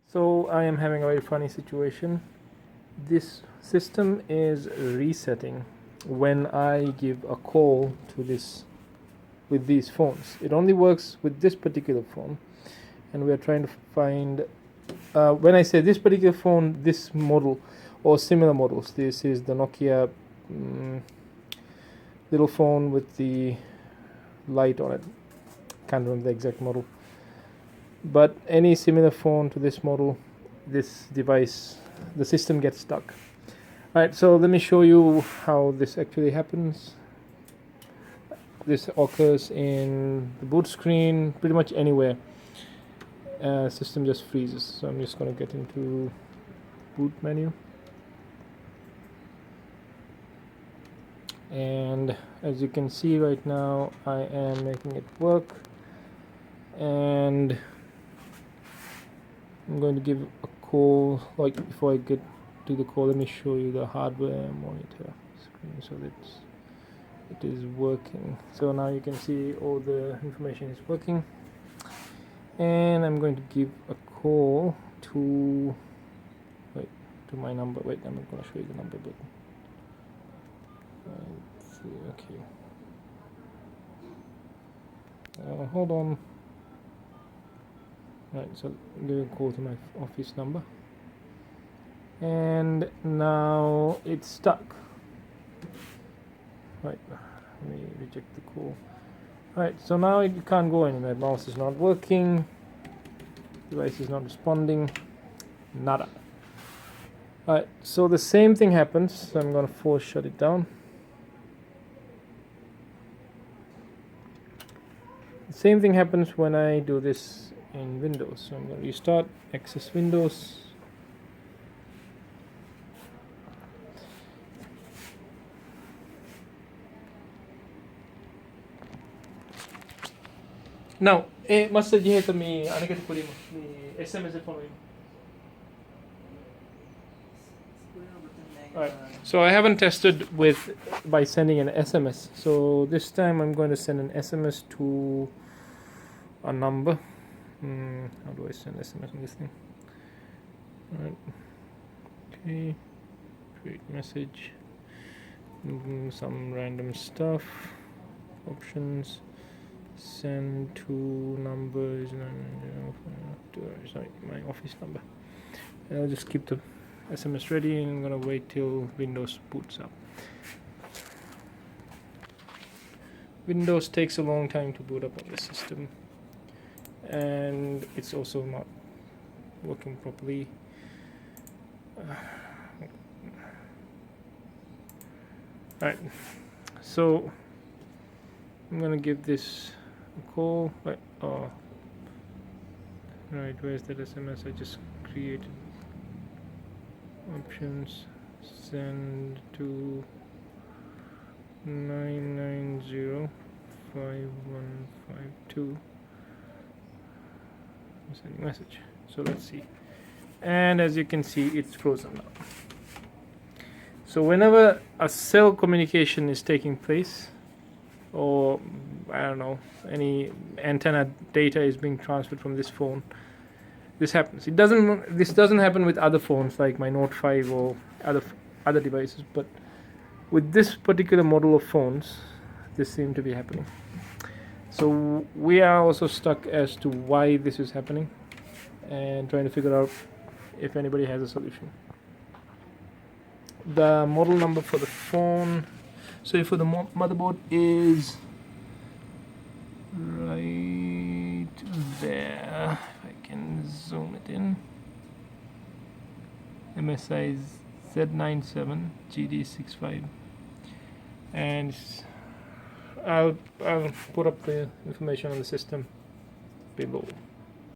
So I am having a very funny situation. This system is resetting when I give a call to this with these phones. It only works with this particular phone, and we are trying to find when I say this particular phone, this model or similar models. This is the Nokia little phone with the light on it. Can't remember the exact model, but any similar phone to this model, this device, the system gets stuck. Alright, so let me show you how this actually happens. This occurs in the boot screen, pretty much anywhere. System just freezes. So I'm just going to get into boot menu, and as you can see right now, I am making it work, and I'm going to give a call. Like, before I get to the call, let me show you the hardware monitor screen so that it is working. So now you can see all the information is working, and I'm going to give a call to my number. Wait, I'm not going to show you the number, but let's see. Okay, hold on. Right, so I'm going to call to my office number, and now it's stuck. Right, let me reject the call. Alright, so now it can't go anywhere. Mouse is not working, device is not responding, nada. Alright, so the same thing happens. So I'm going to force shut it down. The same thing happens when I do this in Windows. So I'm going to restart, access Windows. Now, massa jiheta mi anakati kulima mi SMS e phone. Alright, so I haven't tested by sending an SMS. So this time I'm going to send an SMS to a number. How do I send SMS on this thing? Alright. Okay. Create message. Some random stuff. Options. Send to numbers. Sorry, my office number. And I'll just keep the SMS ready, and I'm gonna wait till Windows boots up. Windows takes a long time to boot up on the system, and it's also not working properly. Alright, so I'm gonna give this a call. Right, where's that SMS I just created? Options, send to 9905152. Sending message. So let's see. And as you can see, it's frozen now. So whenever a cell communication is taking place, or I don't know, any antenna data is being transferred from this phone, this happens. This doesn't happen with other phones like my Note 5 or other devices, but with this particular model of phones, this seems to be happening. So we are also stuck as to why this is happening, and trying to figure out if anybody has a solution. The model number for the phone, so for the motherboard, is right there. If I can zoom it in. MSI Z97 GD65, and I'll put up the information on the system below.